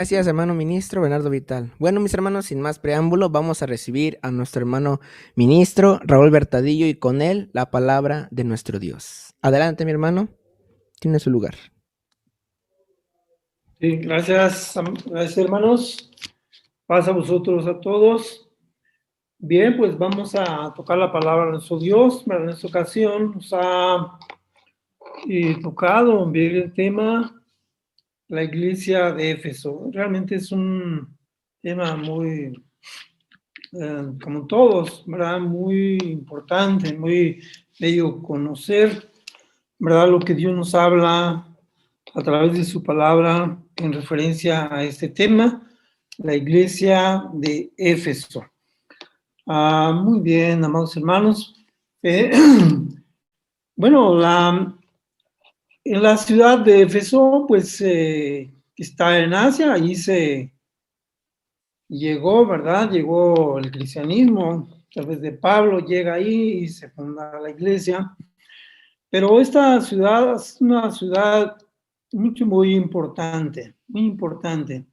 Gracias, hermano ministro Bernardo Vital. Bueno, mis hermanos, sin más preámbulo, vamos a recibir a nuestro hermano ministro Raúl Bertadillo y con él la palabra de nuestro Dios. Adelante, mi hermano, tiene su lugar. Sí, gracias hermanos. Paz a vosotros a todos. Bien, pues vamos a tocar la palabra de nuestro Dios. En esta ocasión nos ha tocado ver el tema la iglesia de Éfeso. Realmente es un tema muy, como todos, ¿verdad? Muy importante, muy bello conocer, ¿verdad? Lo que Dios nos habla a través de su palabra en referencia a este tema, la iglesia de Éfeso. Muy bien, amados hermanos. Bueno, en la ciudad de Éfeso, pues está en Asia, allí se llegó, ¿verdad? Llegó el cristianismo, a través de Pablo, llega ahí y se funda la iglesia. Pero esta ciudad es una ciudad muy importante, muy importante.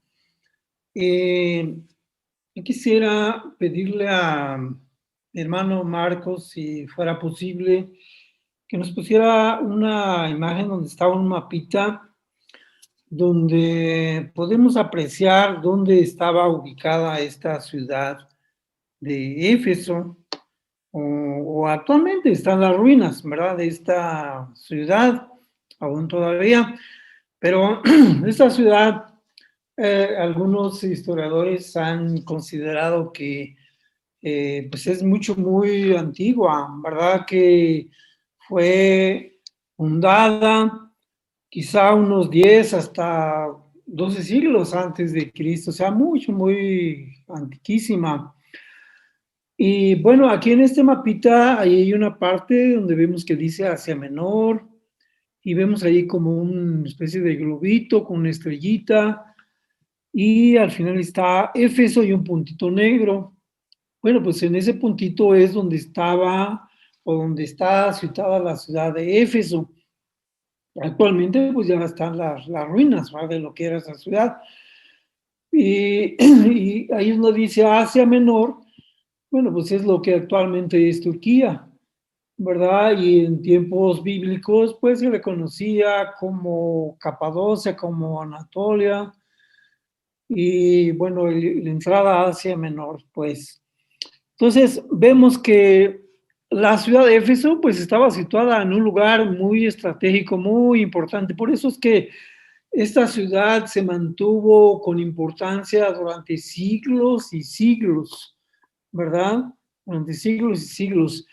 Yo quisiera pedirle a mi hermano Marcos, si fuera posible, que nos pusiera una imagen donde estaba un mapita, donde podemos apreciar dónde estaba ubicada esta ciudad de Éfeso, o actualmente están las ruinas, ¿verdad? De esta ciudad, aún todavía, pero esta ciudad, algunos historiadores han considerado que pues es muy antigua, ¿verdad? Que fue fundada quizá unos 10 hasta 12 siglos antes de Cristo, o sea, muy antiquísima. Y bueno, aquí en este mapita ahí hay una parte donde vemos que dice Asia Menor y vemos ahí como una especie de globito con una estrellita y al final está Éfeso y un puntito negro. Bueno, pues en ese puntito es donde estaba o donde está situada la ciudad de Éfeso. Actualmente pues ya están las ruinas, ¿verdad? De lo que era esa ciudad. Y ahí uno dice Asia Menor, bueno, pues es lo que actualmente es Turquía, ¿verdad? Y en tiempos bíblicos pues se le conocía como Capadocia, como Anatolia, y bueno, la entrada a Asia Menor, pues. Entonces, vemos que la ciudad de Éfeso pues estaba situada en un lugar muy estratégico, muy importante. Por eso es que esta ciudad se mantuvo con importancia durante siglos y siglos, ¿verdad? Durante siglos y siglos.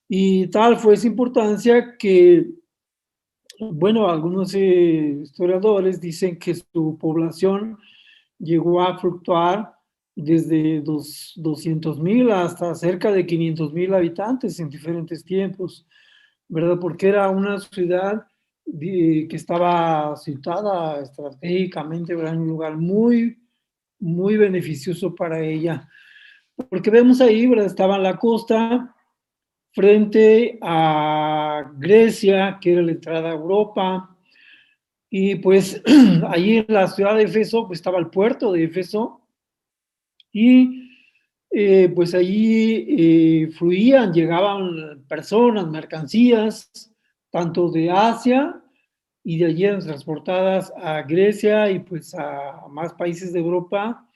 Y tal fue esa importancia que, bueno, algunos historiadores dicen que su población llegó a fluctuar desde 200,000 hasta cerca de 500,000 habitantes en diferentes tiempos, ¿verdad? Porque era una ciudad que estaba situada estratégicamente, ¿verdad? En un lugar muy beneficioso para ella. Porque vemos ahí, ¿verdad? Estaba en la costa, frente a Grecia, que era la entrada a Europa, y pues allí en la ciudad de Éfeso pues, estaba el puerto de Éfeso, y pues allí fluían, llegaban personas, mercancías, tanto de Asia y de allí eran transportadas a Grecia y pues a más países de Europa,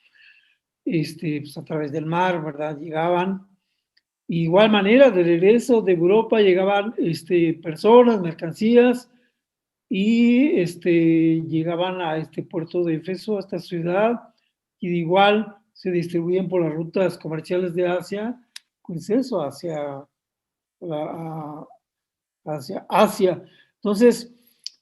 pues a través del mar, ¿verdad? Llegaban. Igual manera, de regreso de Europa llegaban personas, mercancías y llegaban a este puerto de Éfeso, a esta ciudad, y de igual se distribuyen por las rutas comerciales de Asia, pues eso, hacia Asia. Entonces,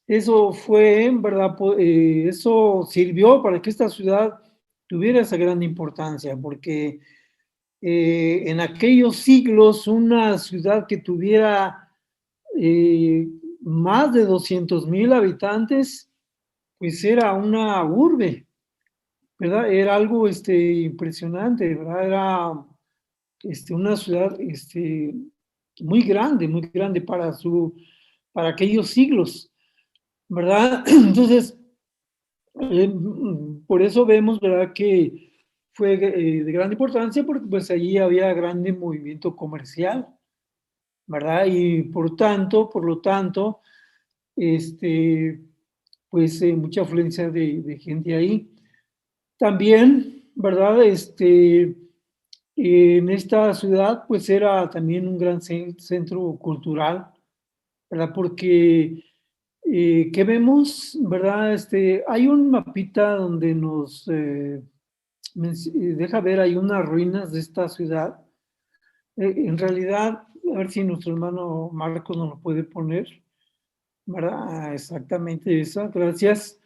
eso fue, en verdad, eso sirvió para que esta ciudad tuviera esa gran importancia, porque en aquellos siglos una ciudad que tuviera más de 200,000 habitantes, pues era una urbe, ¿verdad? Era algo impresionante, ¿verdad? Era una ciudad muy grande para aquellos siglos, ¿verdad? Entonces, por eso vemos, ¿verdad?, que fue de gran importancia porque pues allí había grande movimiento comercial, ¿verdad? Y por lo tanto, este, pues mucha afluencia de gente ahí. También, ¿verdad? En esta ciudad, pues era también un gran centro cultural, ¿verdad? Porque, ¿qué vemos? ¿Verdad? Hay un mapita donde nos deja ver, hay unas ruinas de esta ciudad. En realidad, a ver si nuestro hermano Marcos nos lo puede poner, ¿verdad? Ah, exactamente esa, gracias.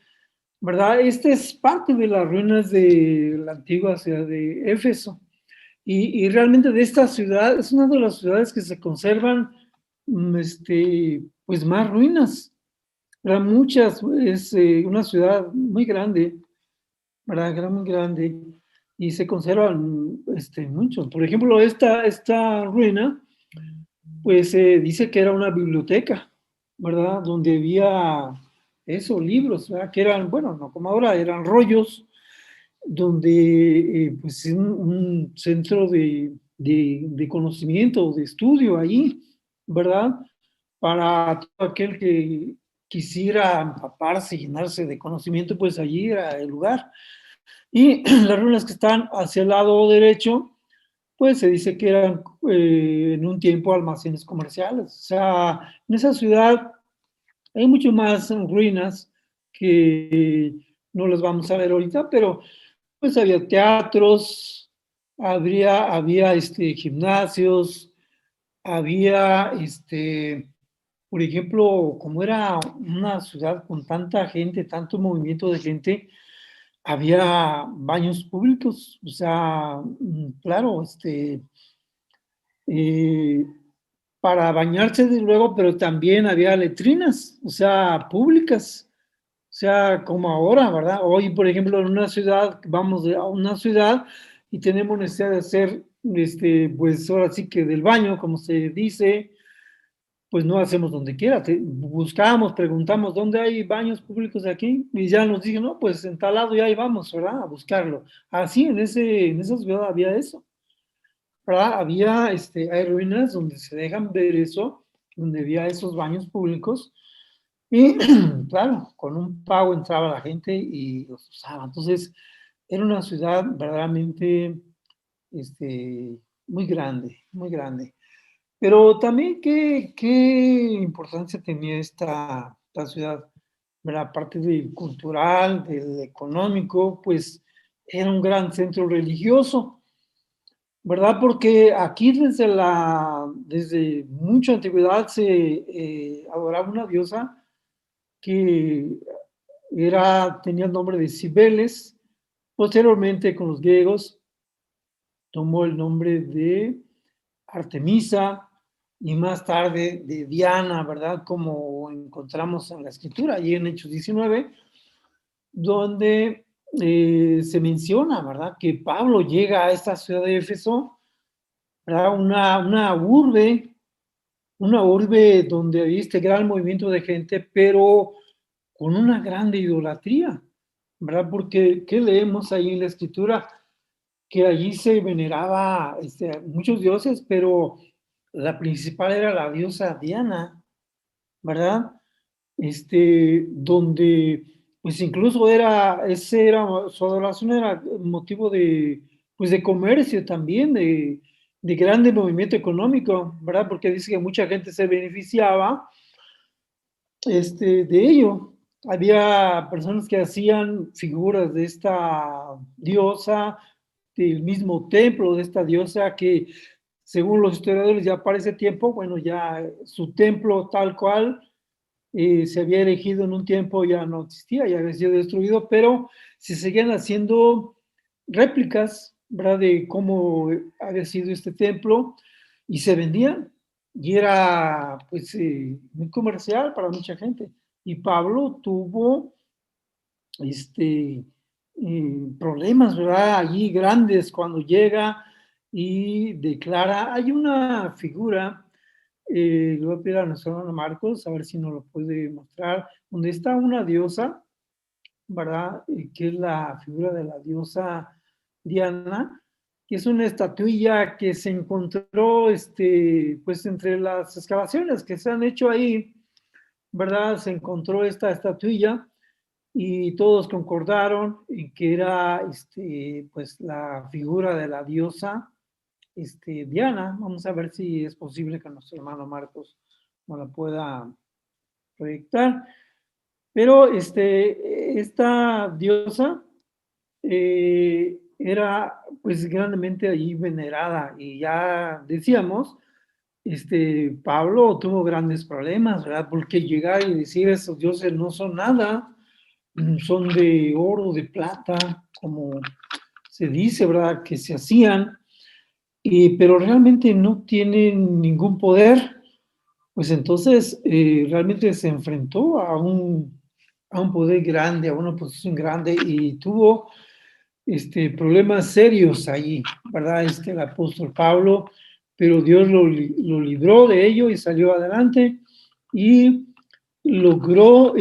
¿Verdad? Esta es parte de las ruinas de la antigua ciudad de Éfeso. Y realmente de esta ciudad, es una de las ciudades que se conservan, pues más ruinas. ¿Verdad? Muchas, es una ciudad muy grande, ¿verdad? Muy grande, y se conservan muchos. Por ejemplo, esta ruina, pues dice que era una biblioteca, ¿verdad? Donde había eso, libros, ¿verdad? Que eran, bueno, no como ahora, eran rollos, donde pues un centro de conocimiento, de estudio allí, ¿verdad? Para todo aquel que quisiera empaparse, llenarse de conocimiento, pues allí era el lugar. Y las ruinas que están hacia el lado derecho, pues se dice que eran en un tiempo almacenes comerciales. O sea, en esa ciudad hay mucho más ruinas que no las vamos a ver ahorita, pero pues había teatros, había gimnasios, había, por ejemplo, como era una ciudad con tanta gente, tanto movimiento de gente, había baños públicos, o sea, claro, eh, para bañarse desde luego, pero también había letrinas, o sea, públicas, o sea, como ahora, ¿verdad? Hoy, por ejemplo, en una ciudad, vamos a una ciudad y tenemos necesidad de hacer, pues ahora sí que del baño, como se dice, pues no hacemos donde quiera. Buscamos, preguntamos dónde hay baños públicos aquí y ya nos dicen, no, pues en tal lado ya ahí vamos, ¿verdad? A buscarlo. Así en esa ciudad había eso, ¿verdad? Hay ruinas donde se dejan ver eso, donde había esos baños públicos y claro, con un pago entraba la gente y los usaba. Entonces, era una ciudad verdaderamente este, muy grande, muy grande. Pero también qué importancia tenía esta ciudad, ¿verdad? Aparte del cultural, del económico, pues era un gran centro religioso, ¿verdad? Porque aquí desde mucha antigüedad se adoraba una diosa que tenía el nombre de Cibeles. Posteriormente, con los griegos, tomó el nombre de Artemisa y más tarde de Diana, ¿verdad? Como encontramos en la escritura, allí en Hechos 19, donde se menciona, ¿verdad? Que Pablo llega a esta ciudad de Éfeso, ¿verdad? Una urbe donde había este gran movimiento de gente, pero con una grande idolatría, ¿verdad? Porque, ¿qué leemos ahí en la escritura? Que allí se veneraba muchos dioses, pero la principal era la diosa Diana, ¿verdad? Donde, pues incluso su adoración era motivo pues de comercio también, de grande movimiento económico, ¿verdad? Porque dice que mucha gente se beneficiaba de ello. Había personas que hacían figuras de esta diosa, del mismo templo de esta diosa que, según los historiadores, ya para ese tiempo, bueno, ya su templo tal cual se había erigido en un tiempo, ya no existía, ya había sido destruido, pero se seguían haciendo réplicas, ¿verdad?, de cómo había sido este templo y se vendían y era pues muy comercial para mucha gente. Y Pablo tuvo problemas, ¿verdad? Allí grandes cuando llega y declara, hay una figura, le voy a pedir a nuestro hermano Marcos, a ver si nos lo puede mostrar, donde está una diosa, ¿verdad? Que es la figura de la diosa Diana, que es una estatuilla que se encontró, pues entre las excavaciones que se han hecho ahí, ¿verdad? Se encontró esta estatuilla y todos concordaron en que era, pues la figura de la diosa, Diana. Vamos a ver si es posible que nuestro hermano Marcos nos la pueda proyectar. Pero esta diosa era pues grandemente allí venerada y ya decíamos, Pablo tuvo grandes problemas, ¿verdad? Porque llegar y decir esos dioses no son nada, son de oro, de plata, como se dice, ¿verdad? Que se hacían, pero realmente no tienen ningún poder. Pues entonces realmente se enfrentó a un poder grande, a una posición grande y tuvo problemas serios allí, ¿verdad? El apóstol Pablo, pero Dios lo libró de ello y salió adelante y logró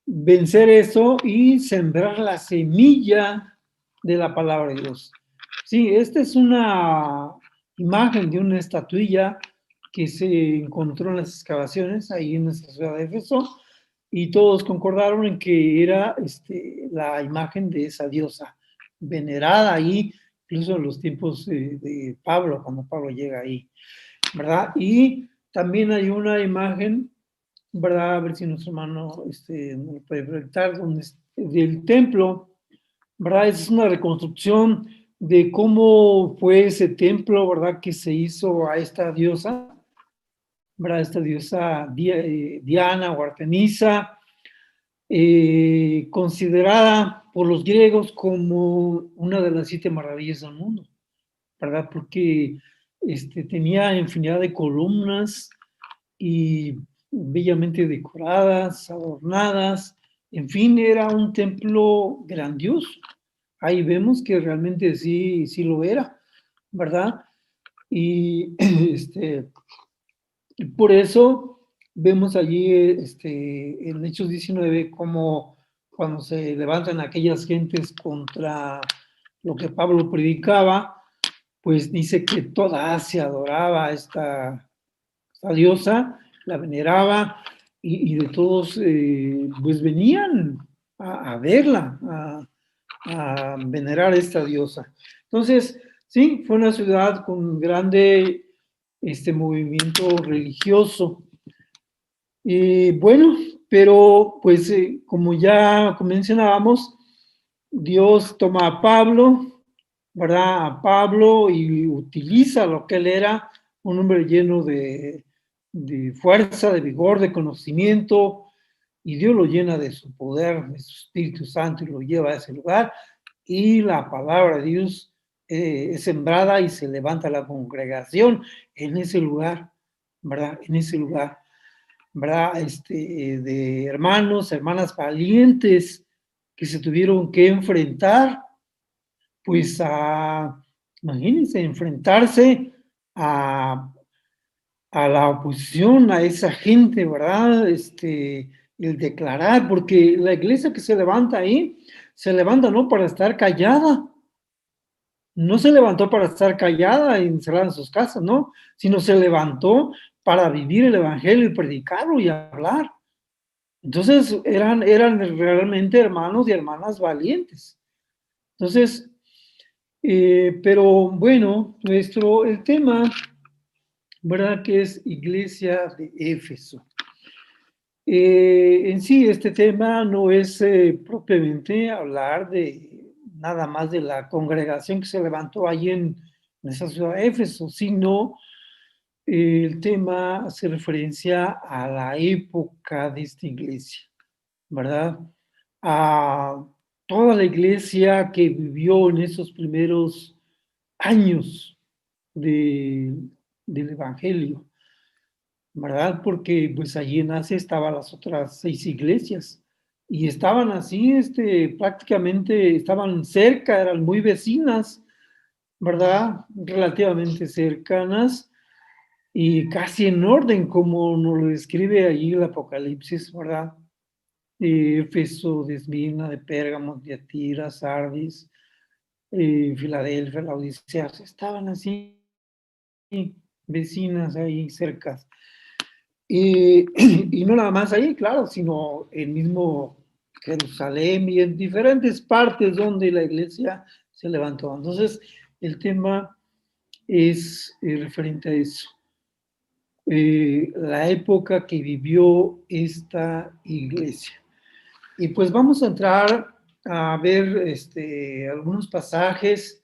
vencer eso y sembrar la semilla de la palabra de Dios. Sí, esta es una imagen de una estatuilla que se encontró en las excavaciones ahí en esta ciudad de Éfeso y todos concordaron en que era la imagen de esa diosa venerada ahí, incluso en los tiempos de Pablo, cuando Pablo llega ahí, ¿verdad? Y también hay una imagen, ¿verdad? A ver si nuestro hermano nos puede proyectar, del templo, ¿verdad? Es una reconstrucción de cómo fue ese templo, ¿verdad? Que se hizo a esta diosa, ¿verdad? Esta diosa Diana o Artemisa, considerada por los griegos como una de las 7 maravillas del mundo, ¿verdad? Porque tenía infinidad de columnas y bellamente decoradas, adornadas, en fin, era un templo grandioso. Ahí vemos que realmente sí, sí lo era, ¿verdad? Y por eso vemos allí en Hechos 19 como cuando se levantan aquellas gentes contra lo que Pablo predicaba, pues dice que toda Asia adoraba a esta diosa, la veneraba y de todos pues venían a verla, a venerar a esta diosa. Entonces, sí, fue una ciudad con grande movimiento religioso. Bueno, pero pues como ya mencionábamos, Dios toma a Pablo, ¿verdad? A Pablo y utiliza lo que él era, un hombre lleno de fuerza, de vigor, de conocimiento, y Dios lo llena de su poder, de su Espíritu Santo y lo lleva a ese lugar, y la palabra de Dios es sembrada y se levanta la congregación en ese lugar, ¿verdad? En ese lugar, ¿verdad? De hermanos, hermanas valientes que se tuvieron que enfrentar, pues imagínense, enfrentarse a, a la oposición, a esa gente, ¿verdad? El declarar, porque la iglesia que se levanta ahí, se levanta no para estar callada, no se levantó para estar callada y encerrada en sus casas, no, sino se levantó para vivir el evangelio y predicarlo y hablar. Entonces eran realmente hermanos y hermanas valientes. Entonces, pero bueno, el tema, ¿verdad? Que es Iglesia de Éfeso. En sí, este tema no es propiamente hablar de nada más de la congregación que se levantó allí en esa ciudad de Éfeso, sino el tema hace referencia a la época de esta iglesia, ¿verdad? A toda la iglesia que vivió en esos primeros años de, del Evangelio, ¿verdad? Porque pues allí en Asia estaban las otras 6 iglesias y estaban así, prácticamente estaban cerca, eran muy vecinas, ¿verdad? Relativamente cercanas y casi en orden como nos lo describe allí el Apocalipsis, ¿verdad? De Éfeso, de Esmirna, de Pérgamo, de Tiatira, Sardis, Filadelfia, la Odisea, estaban así vecinas ahí cercas. Y no nada más ahí, claro, sino el mismo Jerusalén y en diferentes partes donde la iglesia se levantó. Entonces, el tema es referente a eso. La época que vivió esta iglesia. Y pues vamos a entrar a ver algunos pasajes.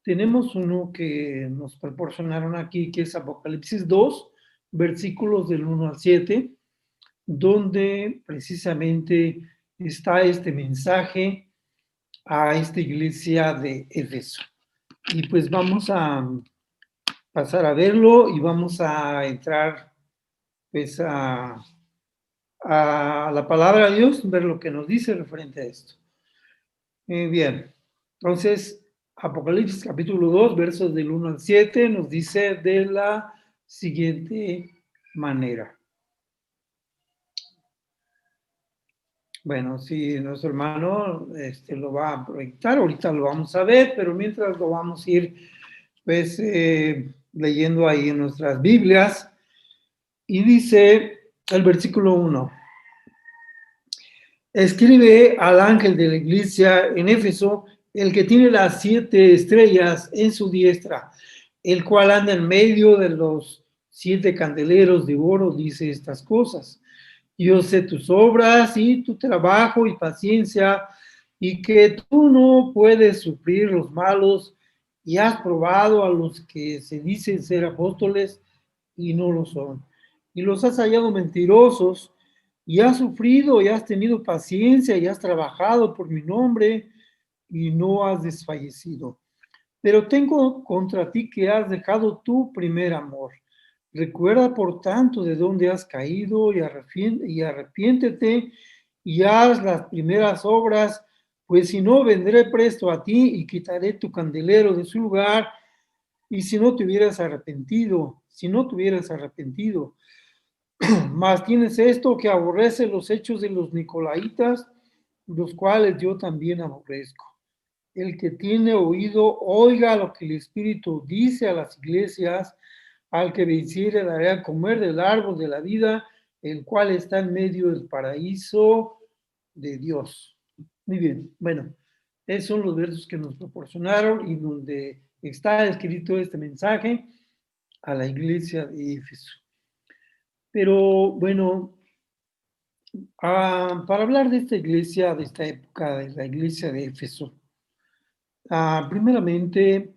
Tenemos uno que nos proporcionaron aquí, que es Apocalipsis 2, versículos del 1 al 7, donde precisamente está este mensaje a esta iglesia de Éfeso. Y pues vamos a pasar a verlo y vamos a entrar pues a la palabra de Dios, ver lo que nos dice referente a esto. Bien, entonces Apocalipsis capítulo 2, versos del 1 al 7, nos dice de la siguiente manera. Bueno, si nuestro hermano lo va a proyectar, ahorita lo vamos a ver, pero mientras lo vamos a ir pues leyendo ahí en nuestras Biblias. Y dice el versículo 1. Escribe al ángel de la iglesia en Éfeso, el que tiene las 7 estrellas en su diestra, el cual anda en medio de los 7 candeleros de oro, dice estas cosas. Yo sé tus obras y tu trabajo y paciencia, y que tú no puedes sufrir los malos, y has probado a los que se dicen ser apóstoles y no lo son, y los has hallado mentirosos, y has sufrido y has tenido paciencia y has trabajado por mi nombre y no has desfallecido. Pero tengo contra ti que has dejado tu primer amor. Recuerda, por tanto, de dónde has caído y arrepiéntete y haz las primeras obras, pues si no, vendré presto a ti y quitaré tu candelero de su lugar. Y si no te hubieras arrepentido, mas tienes esto que aborrece los hechos de los nicolaitas, los cuales yo también aborrezco. El que tiene oído, oiga lo que el Espíritu dice a las iglesias. Al que venciere daré a comer del árbol de la vida, el cual está en medio del paraíso de Dios. Muy bien, bueno, esos son los versos que nos proporcionaron y donde está escrito este mensaje a la iglesia de Éfeso. Pero bueno, para hablar de esta iglesia, de esta época, de la iglesia de Éfeso, primeramente,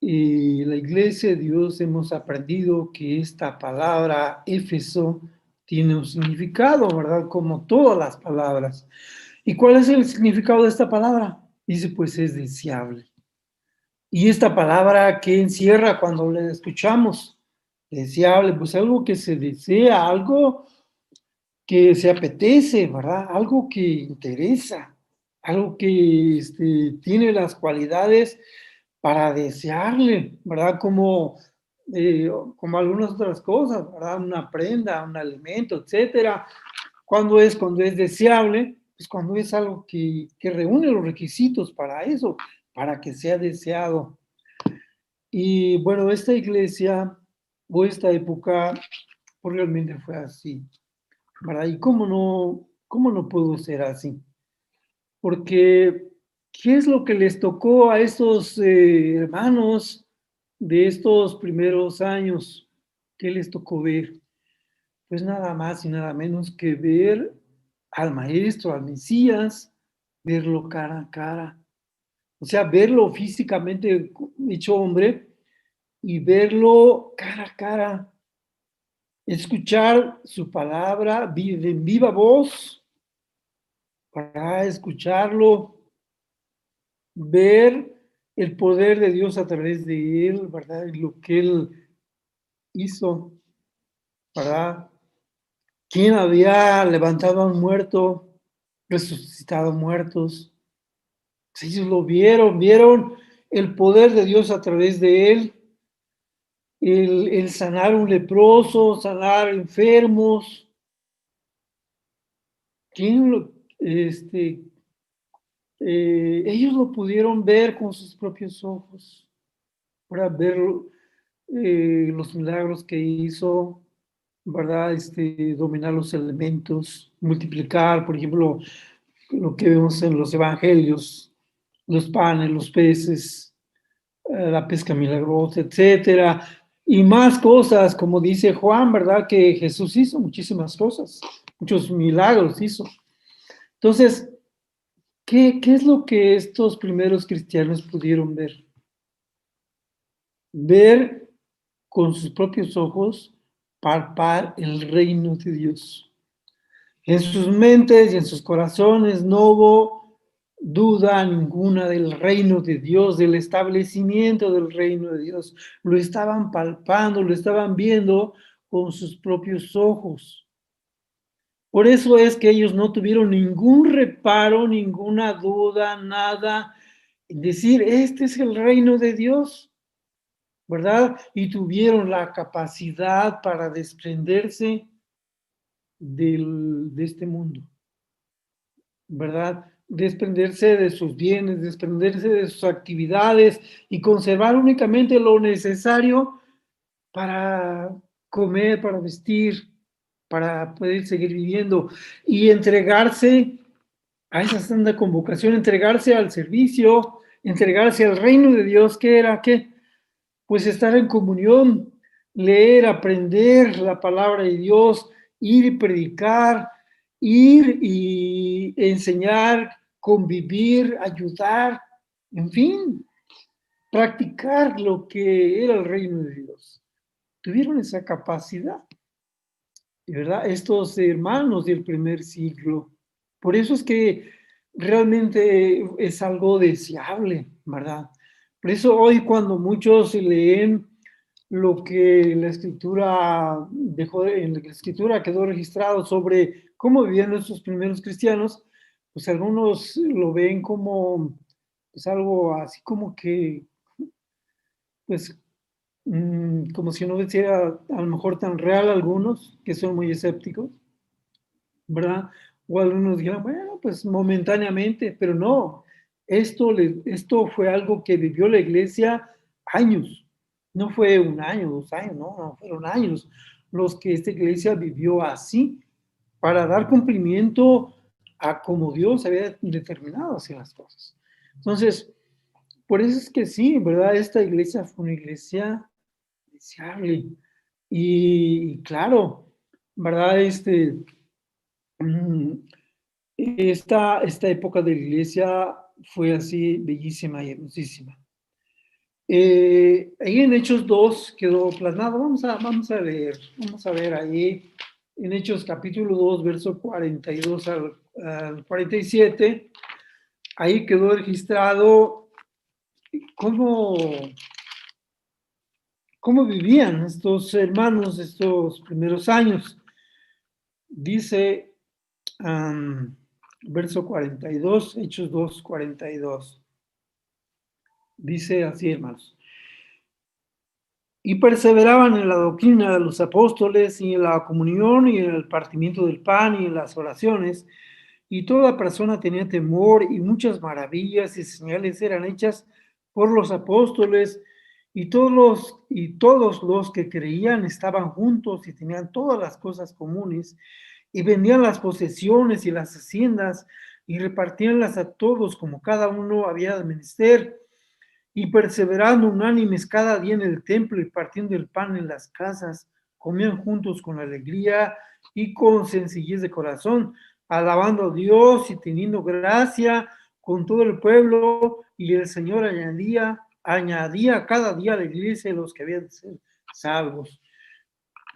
la iglesia de Dios hemos aprendido que esta palabra Éfeso tiene un significado, ¿verdad? Como todas las palabras. ¿Y cuál es el significado de esta palabra? Dice, pues es deseable. Y esta palabra, ¿qué encierra cuando la escuchamos? Deseable, pues algo que se desea, algo que se apetece, ¿verdad? Algo que interesa, algo que tiene las cualidades para desearle, ¿verdad? Como algunas otras cosas, ¿verdad? Una prenda, un alimento, etcétera. Cuando es deseable, pues cuando es algo que reúne los requisitos para eso, para que sea deseado. Y bueno, esta iglesia o esta época pues realmente fue así, ¿verdad? ¿Y cómo no pudo ser así? Porque, ¿qué es lo que les tocó a estos hermanos de estos primeros años? ¿Qué les tocó ver? Pues nada más y nada menos que ver al Maestro, al Mesías, verlo cara a cara. O sea, verlo físicamente hecho hombre y verlo cara a cara. Escuchar su palabra en viva voz, para escucharlo, ver el poder de Dios a través de él, ¿verdad? Y lo que él hizo, ¿verdad? ¿Quién había levantado a un muerto, resucitado muertos? Pues ellos lo vieron el poder de Dios a través de él. el sanar un leproso, sanar enfermos. ¿Quién lo, ellos lo pudieron ver con sus propios ojos, para ver los milagros que hizo, ¿verdad? Dominar los elementos, multiplicar, por ejemplo, lo que vemos en los evangelios, los panes, los peces, la pesca milagrosa, etcétera, y más cosas, como dice Juan, ¿verdad? Que Jesús hizo muchísimas cosas, muchos milagros hizo. Entonces, ¿qué es lo que estos primeros cristianos pudieron ver? Ver con sus propios ojos, palpar el reino de Dios. En sus mentes y en sus corazones no hubo duda ninguna del reino de Dios, del establecimiento del reino de Dios. Lo estaban palpando, lo estaban viendo con sus propios ojos. Por eso es que ellos no tuvieron ningún reparo, ninguna duda, nada, en decir, este es el reino de Dios, ¿verdad? Y tuvieron la capacidad para desprenderse de este mundo, ¿verdad? Desprenderse de sus bienes, desprenderse de sus actividades y conservar únicamente lo necesario para comer, para vestir, para poder seguir viviendo y entregarse a esa santa convocación, entregarse al servicio, entregarse al reino de Dios, que era ¿qué? Pues estar en comunión, leer, aprender la palabra de Dios, ir y predicar, ir y enseñar, convivir, ayudar, en fin, practicar lo que era el reino de Dios. Tuvieron esa capacidad, ¿verdad? Estos hermanos del primer siglo. Por eso es que realmente es algo deseable, ¿verdad? Por eso hoy cuando muchos leen lo que la escritura dejó, en la escritura quedó registrado sobre cómo vivían nuestros primeros cristianos, pues algunos lo ven como pues algo así como que, pues, como si no fuera a lo mejor tan real algunos, que son muy escépticos, ¿verdad? O algunos dirán, bueno, pues momentáneamente, pero no, esto fue algo que vivió la iglesia años, no fue un año, 2 años, no, fueron años los que esta iglesia vivió así para dar cumplimiento a como Dios había determinado hacer las cosas. Entonces, por eso es que sí, ¿verdad? Esta iglesia fue una iglesia deseable. Y claro, ¿verdad? Mm, esta época de la iglesia fue así bellísima y hermosísima. Ahí en Hechos 2 quedó plasmado, vamos a leer, vamos a ver ahí en Hechos capítulo 2, verso 42 al 47, ahí quedó registrado cómo, cómo vivían estos hermanos estos primeros años. Dice verso 42, Hechos 2, 42. Dice así, hermanos. Y perseveraban en la doctrina de los apóstoles y en la comunión y en el partimiento del pan y en las oraciones. Y toda persona tenía temor y muchas maravillas y señales eran hechas por los apóstoles y todos los que creían estaban juntos y tenían todas las cosas comunes y vendían las posesiones y las haciendas y repartíanlas a todos como cada uno había de menester y perseverando unánimes cada día en el templo y partiendo el pan en las casas, comían juntos con alegría y con sencillez de corazón, alabando a Dios y teniendo gracia con todo el pueblo, y el Señor añadía cada día a la iglesia los que habían de ser salvos.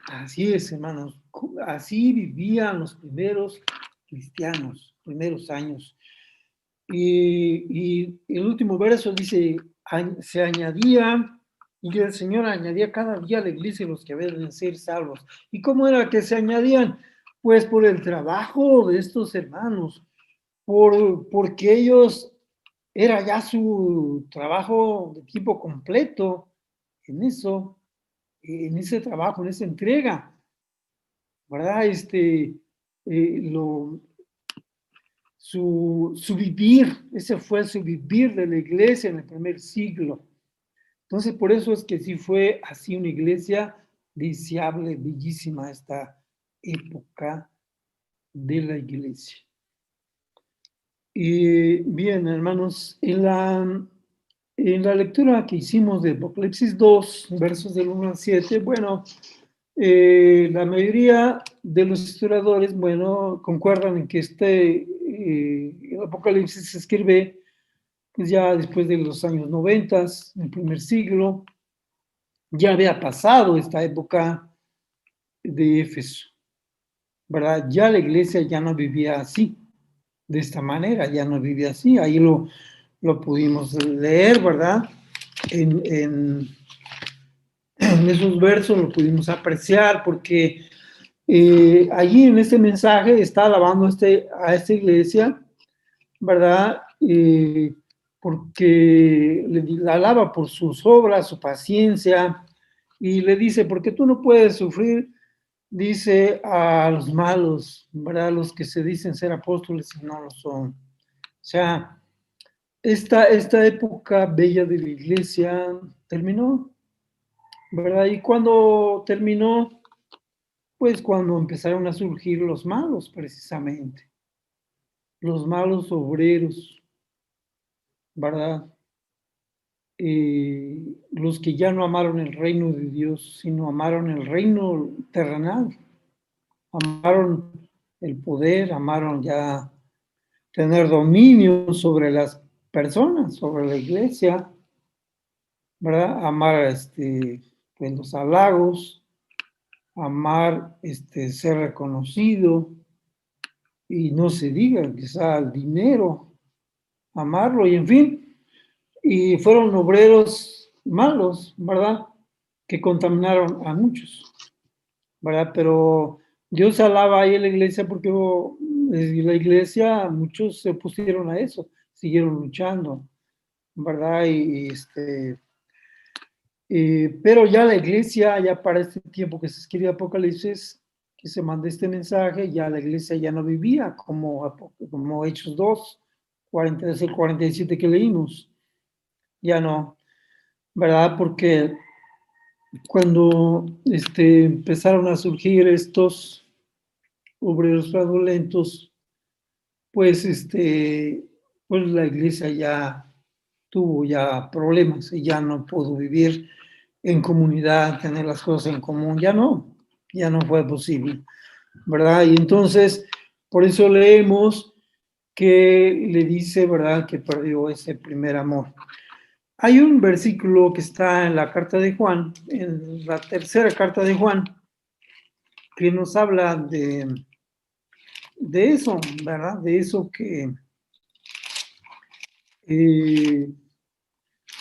Así es, hermanos, así vivían los primeros cristianos, primeros años. Y el último verso dice, se añadía, y el Señor añadía cada día a la iglesia los que habían de ser salvos. ¿Y cómo era que se añadían? Pues por el trabajo de estos hermanos, porque ellos era ya su trabajo de tiempo completo en eso, en ese trabajo, en esa entrega, ¿verdad? Su vivir, ese fue su vivir de la iglesia en el primer siglo. Entonces, por eso es que sí fue así una iglesia deseable, bellísima esta época de la iglesia. Y bien, hermanos, en la lectura que hicimos de Apocalipsis 2, versos del 1 al 7, bueno, la mayoría de los historiadores, bueno, concuerdan en que el Apocalipsis se escribe pues ya después de los años 90, en el primer siglo, ya había pasado esta época de Éfeso, ¿verdad? Ya la iglesia ya no vivía así, de esta manera, ya no vivía así. Ahí lo pudimos leer, ¿verdad? En esos versos lo pudimos apreciar porque allí en este mensaje está alabando a esta iglesia, ¿verdad? Porque la alaba por sus obras, su paciencia, y le dice, porque tú no puedes sufrir, dice, a los malos, ¿verdad? Los que se dicen ser apóstoles y no lo son. O sea, esta época bella de la iglesia terminó, ¿verdad? Y cuando terminó, pues cuando empezaron a surgir los malos, precisamente, los malos obreros, ¿verdad? Los que ya no amaron el reino de Dios, sino amaron el reino terrenal, amaron el poder, amaron ya tener dominio sobre las personas, sobre la iglesia, ¿verdad? Amar pues, los halagos, amar ser reconocido, y no se diga quizá el dinero, amarlo, y en fin, y fueron obreros malos, ¿verdad? Que contaminaron a muchos, ¿verdad? Pero Dios alaba ahí en la iglesia porque la iglesia, muchos se opusieron a eso, siguieron luchando, ¿verdad? Pero ya la iglesia, ya para este tiempo que se escribe Apocalipsis, que se manda este mensaje, ya la iglesia ya no vivía como Hechos 2, 43 y 47 que leímos. Ya no, ¿verdad? Porque cuando empezaron a surgir estos obreros fraudulentos, pues, pues la iglesia ya tuvo ya problemas y ya no pudo vivir en comunidad, tener las cosas en común, ya no fue posible, ¿verdad? Y entonces, por eso leemos que le dice, ¿verdad?, que perdió ese primer amor. Hay un versículo que está en la carta de Juan, en la tercera carta de Juan, que nos habla de eso, ¿verdad? De eso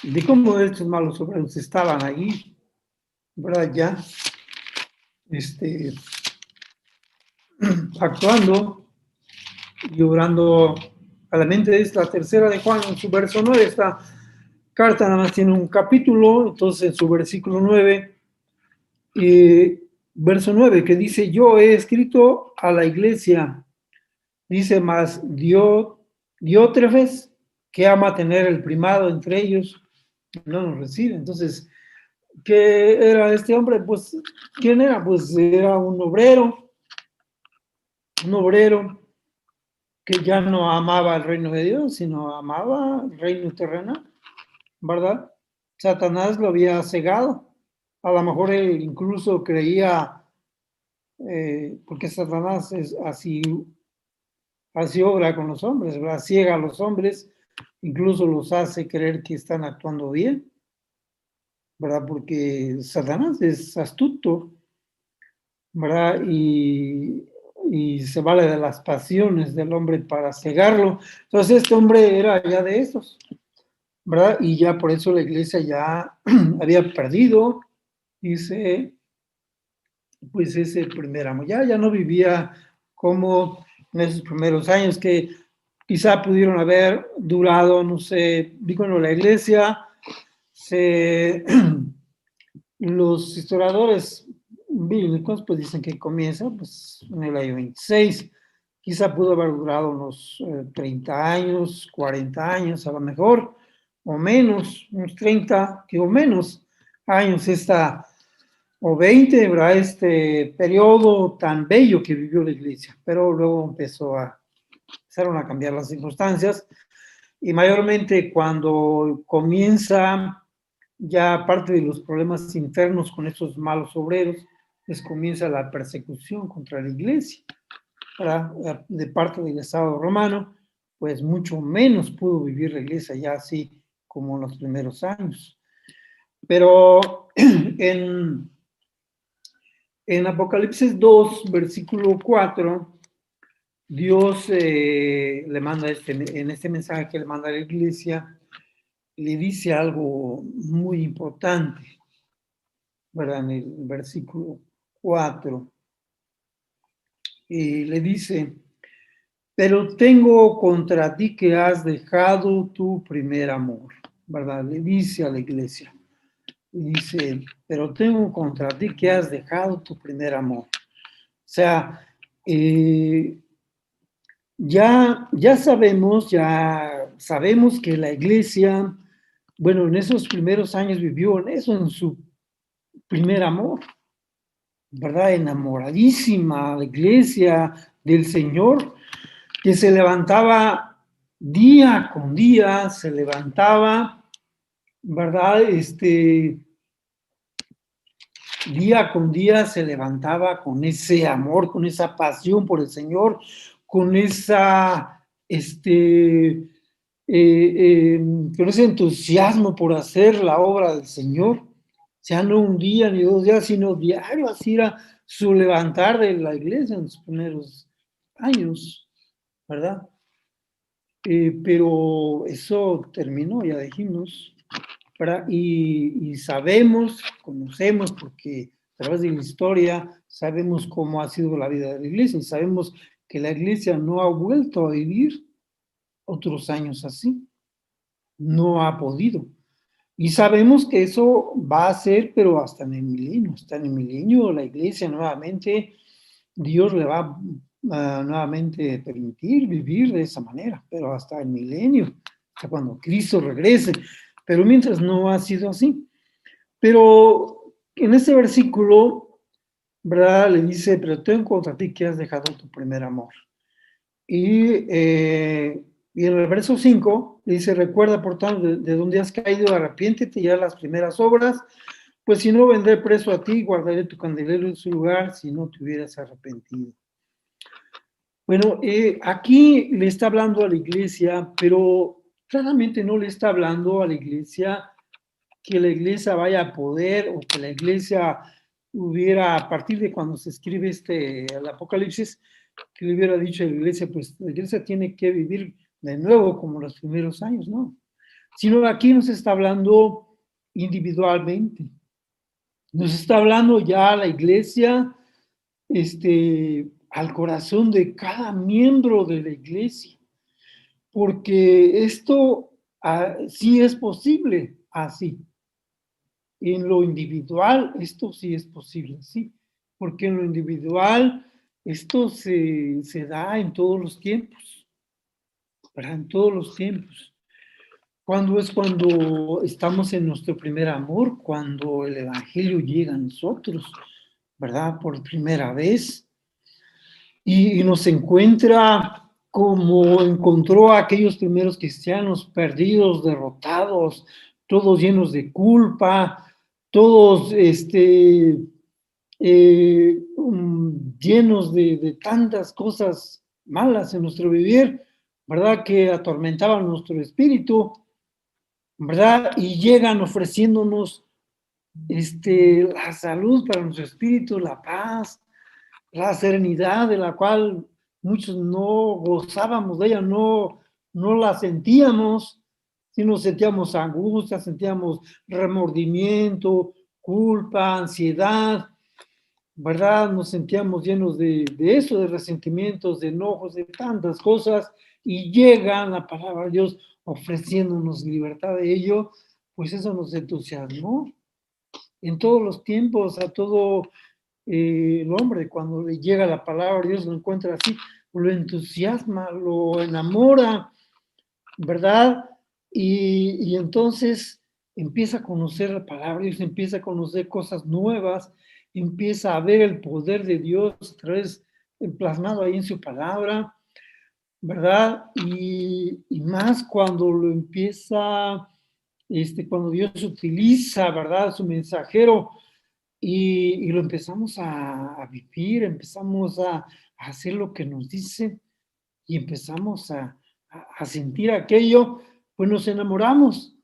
de cómo estos malos obreros estaban ahí, ¿verdad? Ya, actuando y obrando a la mente. Es la tercera de Juan, en su verso 9. Esta carta nada más tiene un capítulo, entonces en su versículo 9, verso 9, que dice, yo he escrito a la iglesia, dice, más Diótrefes, que ama tener el primado entre ellos, no nos recibe. Entonces, ¿qué era este hombre? Pues, ¿quién era? Pues era un obrero que ya no amaba el reino de Dios, sino amaba el reino terrenal, ¿verdad? Satanás lo había cegado. A lo mejor él incluso creía, porque Satanás es así obra con los hombres, ¿verdad? Ciega a los hombres, incluso los hace creer que están actuando bien, ¿verdad? Porque Satanás es astuto, ¿verdad? Y se vale de las pasiones del hombre para cegarlo. Entonces este hombre era ya de esos, ¿verdad? Y ya por eso la iglesia ya había perdido, dice, pues ese primer amor. Ya no vivía como en esos primeros años que quizá pudieron haber durado, no sé, digo, la iglesia se Los historiadores bíblicos pues dicen que comienza pues, en el año 26. Quizá pudo haber durado unos 30 años, 40 años a lo mejor, o menos, unos 30 o menos años o 20, ¿verdad? Este periodo tan bello que vivió la iglesia. Pero luego empezaron a cambiar las circunstancias y mayormente cuando comienza ya parte de los problemas internos con estos malos obreros, les comienza la persecución contra la iglesia, ¿verdad? De parte del Estado romano, pues mucho menos pudo vivir la iglesia ya así como en los primeros años. Pero en Apocalipsis 2, versículo 4, Dios le manda en este mensaje que le manda a la iglesia, le dice algo muy importante, ¿verdad? En el versículo 4, y le dice, pero tengo contra ti que has dejado tu primer amor, ¿verdad? Le dice a la iglesia, le dice, pero tengo contra ti que has dejado tu primer amor. O sea, ya sabemos que la iglesia, bueno, en esos primeros años vivió en eso, en su primer amor, ¿verdad? Enamoradísima la iglesia del Señor, que se levantaba día con día, se levantaba, ¿verdad? Día con día se levantaba con ese amor, con esa pasión por el Señor, con con ese entusiasmo por hacer la obra del Señor. O sea, no un día ni 2 días, sino diario, así era su levantar de la iglesia en los primeros años, ¿verdad? Pero eso terminó, ya dijimos, ¿verdad? Y sabemos, conocemos, porque a través de la historia sabemos cómo ha sido la vida de la iglesia y sabemos que la iglesia no ha vuelto a vivir otros años así, no ha podido. Y sabemos que eso va a ser, pero hasta en el milenio la iglesia nuevamente, Dios le va a nuevamente permitir vivir de esa manera, pero hasta el milenio, hasta cuando Cristo regrese. Pero mientras no ha sido así. Pero en este versículo, ¿verdad? Le dice, pero tengo contra ti que has dejado tu primer amor. Y en el verso 5 le dice, recuerda por tanto de donde has caído, arrepiéntete ya las primeras obras, pues si no vendré preso a ti, guardaré tu candelero en su lugar, si no te hubieras arrepentido. Bueno, aquí le está hablando a la iglesia, pero claramente no le está hablando a la iglesia que la iglesia vaya a poder o que la iglesia hubiera, a partir de cuando se escribe el Apocalipsis, que le hubiera dicho a la iglesia, pues la iglesia tiene que vivir de nuevo como los primeros años, ¿no? Sino aquí nos está hablando individualmente. Nos está hablando ya la iglesia, al corazón de cada miembro de la iglesia, porque esto sí es posible así. En lo individual, esto sí es posible, sí, porque en lo individual esto se da en todos los tiempos, ¿verdad? En todos los tiempos. ¿Cuándo es cuando estamos en nuestro primer amor? Cuando el Evangelio llega a nosotros, ¿verdad? Por primera vez. Y nos encuentra como encontró a aquellos primeros cristianos perdidos, derrotados, todos llenos de culpa, todos llenos de tantas cosas malas en nuestro vivir, ¿verdad? Que atormentaban nuestro espíritu, ¿verdad? Y llegan ofreciéndonos la salud para nuestro espíritu, la paz, la serenidad de la cual muchos no gozábamos de ella, no la sentíamos, sino sentíamos angustia, sentíamos remordimiento, culpa, ansiedad, ¿verdad? Nos sentíamos llenos de eso, de resentimientos, de enojos, de tantas cosas, y llega la palabra de Dios ofreciéndonos libertad de ello, pues eso nos entusiasmó, en todos los tiempos, a todo el hombre, cuando le llega la palabra, Dios lo encuentra así, lo entusiasma, lo enamora, ¿verdad? Y entonces empieza a conocer la palabra, Dios empieza a conocer cosas nuevas, empieza a ver el poder de Dios a través, plasmado ahí en su palabra, ¿verdad? Y más cuando lo empieza, cuando Dios utiliza, ¿verdad? Su mensajero y lo empezamos a vivir, empezamos a hacer lo que nos dice y empezamos a sentir aquello, pues nos enamoramos.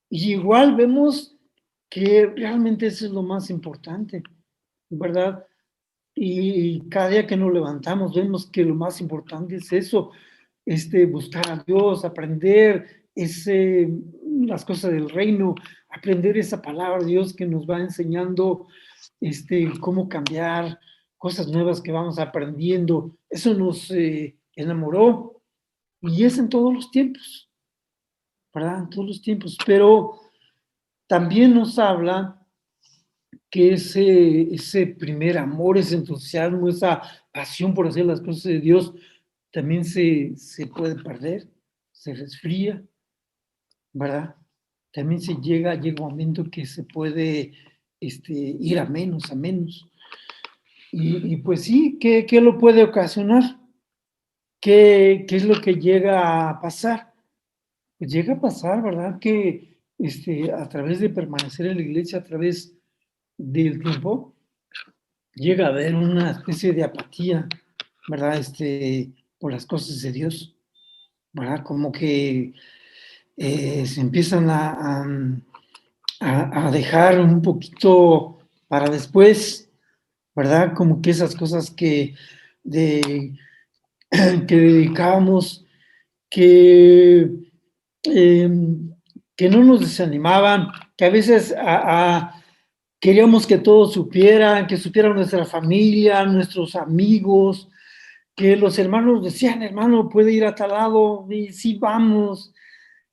Y igual vemos que realmente eso es lo más importante, ¿verdad? Y cada día que nos levantamos vemos que lo más importante es eso, buscar a Dios, aprender las cosas del reino, aprender esa palabra de Dios que nos va enseñando cómo cambiar, cosas nuevas que vamos aprendiendo. Eso nos enamoró y es en todos los tiempos, ¿verdad? En todos los tiempos. Pero también nos habla que ese primer amor, ese entusiasmo, esa pasión por hacer las cosas de Dios, también se puede perder, se resfría, ¿verdad? También llega un momento que se puede ir a menos, a menos. Y pues sí, ¿qué lo puede ocasionar? ¿Qué es lo que llega a pasar? Pues llega a pasar, ¿verdad? Que a través de permanecer en la iglesia, a través del tiempo, llega a haber una especie de apatía, ¿verdad? Por las cosas de Dios, ¿verdad? Como que se empiezan a dejar un poquito para después, ¿verdad? Como que esas cosas de, que dedicábamos, que, eh, que no nos desanimaban, que a veces queríamos que todos supieran, que supieran nuestra familia, nuestros amigos, que los hermanos decían, hermano, puede ir a tal lado, y sí vamos,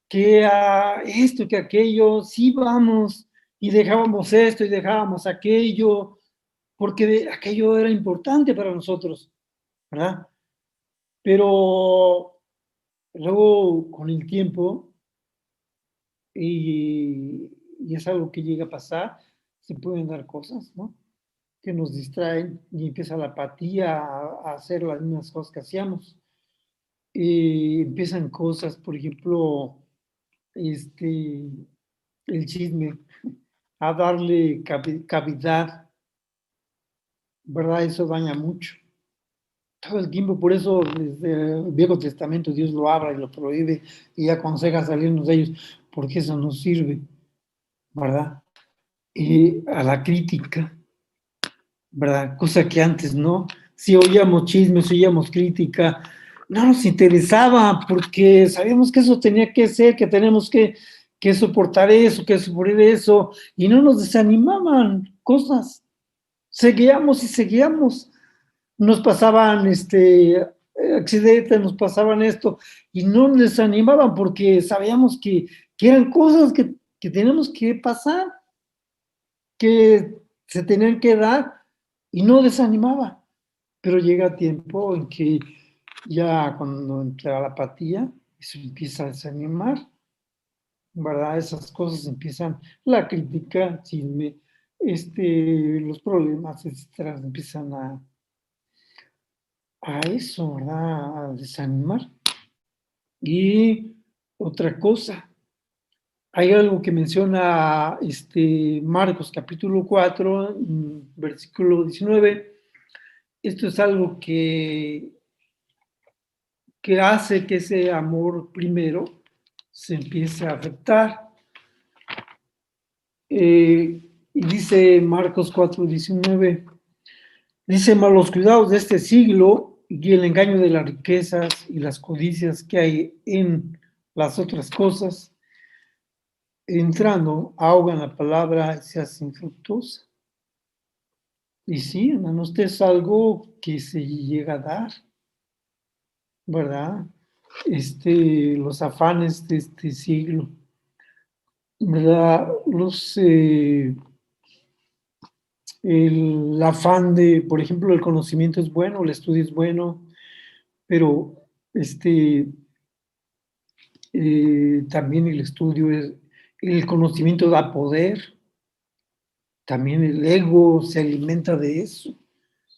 que a esto, que aquello, sí vamos, y dejábamos esto y dejábamos aquello, porque aquello era importante para nosotros, ¿verdad? Pero luego con el tiempo, y es algo que llega a pasar, se pueden dar cosas, ¿no? Que nos distraen y empieza la apatía a hacer las mismas cosas que hacíamos. Y empiezan cosas, por ejemplo, el chisme, a darle cavidad, ¿verdad? Eso daña mucho. Todo el tiempo, por eso desde el Viejo Testamento Dios lo habla y lo prohíbe y aconseja salirnos de ellos, porque eso no sirve, ¿verdad? Y a la crítica, ¿verdad? Cosa que antes no. Si oíamos chismes, oíamos crítica, no nos interesaba porque sabíamos que eso tenía que ser, que tenemos que soportar eso, que sufrir eso, y no nos desanimaban cosas. Seguíamos y seguíamos. Nos pasaban accidentes, nos pasaban esto, y no nos desanimaban porque sabíamos que eran cosas que tenemos que pasar, que se tenían que dar, y no desanimaba. Pero llega tiempo en que ya cuando entra la apatía, eso empieza a desanimar, ¿verdad? Esas cosas empiezan, la crítica, chisme, los problemas, etcétera, empiezan a eso, ¿verdad? A desanimar. Y otra cosa, hay algo que menciona Marcos capítulo 4, versículo 19. Esto es algo que hace que ese amor primero se empiece a afectar. Y dice Marcos 4:19, dice, mas los cuidados de este siglo y el engaño de las riquezas y las codicias que hay en las otras cosas, entrando, ahogan la palabra y se hacen infructuosa. Y sí, hermano, esto es algo que se llega a dar, ¿verdad? Los afanes de este siglo, ¿verdad? el afán de, por ejemplo, el conocimiento es bueno, el estudio es bueno, pero también el estudio es, el conocimiento da poder, también el ego se alimenta de eso,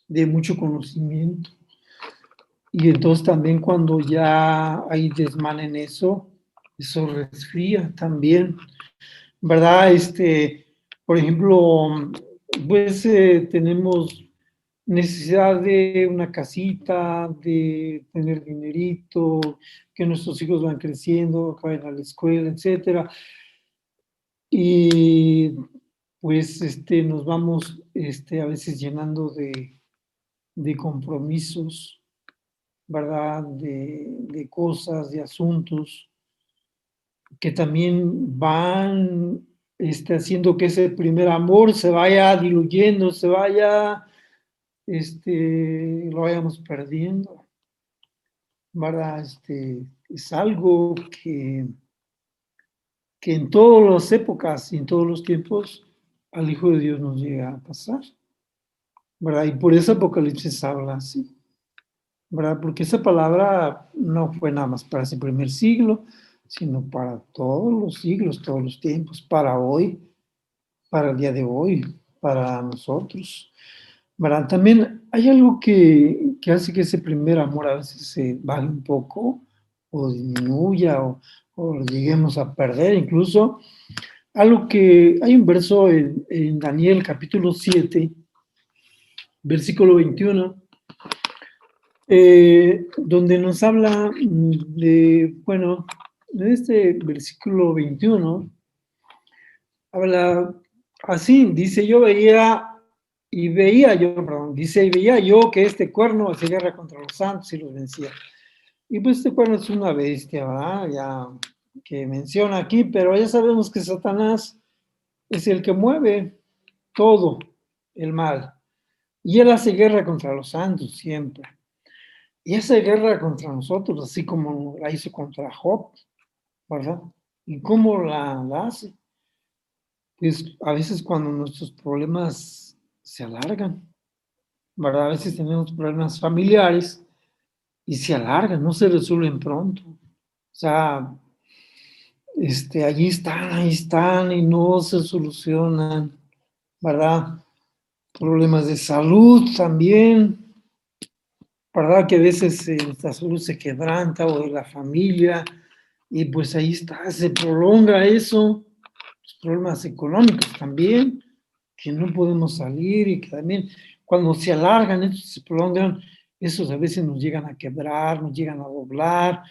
de mucho conocimiento. Y entonces también cuando ya hay desmán en eso resfría también, ¿verdad? Por ejemplo, pues tenemos necesidad de una casita, de tener dinerito, que nuestros hijos van creciendo, que vayan a la escuela, etcétera. Y pues nos vamos a veces llenando de compromisos, ¿verdad? De cosas, de asuntos que también van haciendo que ese primer amor se vaya diluyendo, se vaya, lo vayamos perdiendo, ¿verdad? Es algo que en todas las épocas y en todos los tiempos al Hijo de Dios nos llega a pasar, ¿verdad? Y por eso Apocalipsis habla así, ¿verdad? Porque esa palabra no fue nada más para ese primer siglo, sino para todos los siglos, todos los tiempos, para hoy, para el día de hoy, para nosotros, ¿verdad? También hay algo que hace que ese primer amor a veces se baje un poco o disminuya o lleguemos a perder incluso. Algo que hay un verso en Daniel capítulo 7, versículo 21, donde nos habla de, bueno, en este versículo 21, habla así, dice dice, y veía yo que este cuerno hacía guerra contra los santos y los vencía. Y pues este cuerno es una bestia, ¿verdad? Ya que menciona aquí, pero ya sabemos que Satanás es el que mueve todo el mal. Y él hace guerra contra los santos siempre. Y hace guerra contra nosotros, así como la hizo contra Job, ¿verdad? ¿Y cómo la hace? Pues a veces cuando nuestros problemas se alargan, ¿verdad? A veces tenemos problemas familiares y se alargan, no se resuelven pronto. O sea, ahí están y no se solucionan, ¿verdad? Problemas de salud también, ¿verdad? Que a veces la salud se quebranta o de la familia y pues ahí está, se prolonga eso. Los problemas económicos también, que no podemos salir y que también cuando se alargan, estos se prolongan, esos a veces nos llegan a quebrar, nos llegan a doblar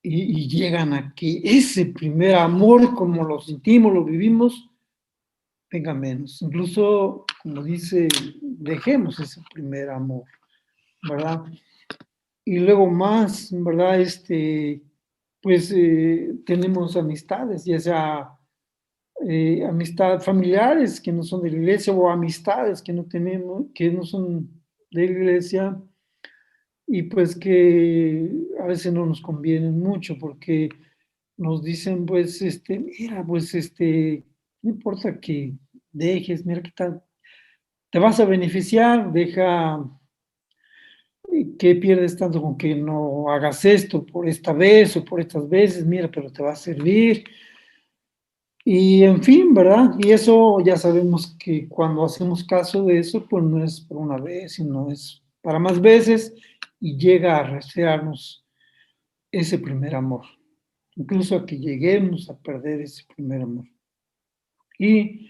y llegan a que ese primer amor, como lo sentimos, lo vivimos, tenga menos. Incluso, como dice, dejemos ese primer amor, ¿verdad? Y luego más, ¿verdad? Pues tenemos amistades, ya sea amistad familiares que no son de la iglesia o amistades que no tenemos, que no son de la iglesia y pues que a veces no nos convienen mucho porque nos dicen pues mira pues no importa que dejes, mira qué tal, te vas a beneficiar, deja que pierdes tanto con que no hagas esto por esta vez o por estas veces, mira, pero te va a servir. Y en fin, ¿verdad? Y eso ya sabemos que cuando hacemos caso de eso, pues no es por una vez, sino es para más veces y llega a restrearnos ese primer amor, incluso a que lleguemos a perder ese primer amor. Y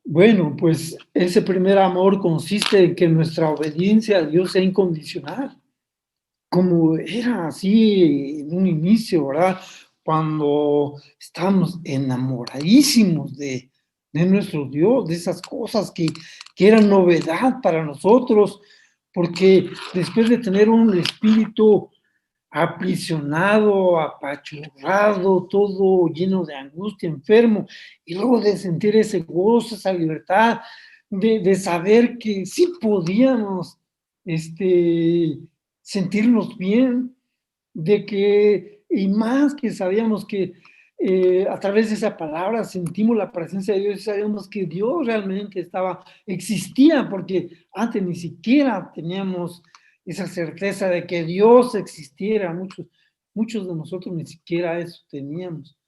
bueno, pues ese primer amor consiste en que nuestra obediencia a Dios sea incondicional, como era así en un inicio, ¿verdad? Cuando estamos enamoradísimos de nuestro Dios, de esas cosas que eran novedad para nosotros, porque después de tener un espíritu aprisionado, apachurrado, todo lleno de angustia, enfermo, y luego de sentir ese gozo, esa libertad, de saber que sí podíamos sentirnos bien, de que, y más que sabíamos que a través de esa palabra sentimos la presencia de Dios y sabemos que Dios realmente existía, porque antes ni siquiera teníamos esa certeza de que Dios existiera. Muchos de nosotros ni siquiera eso teníamos,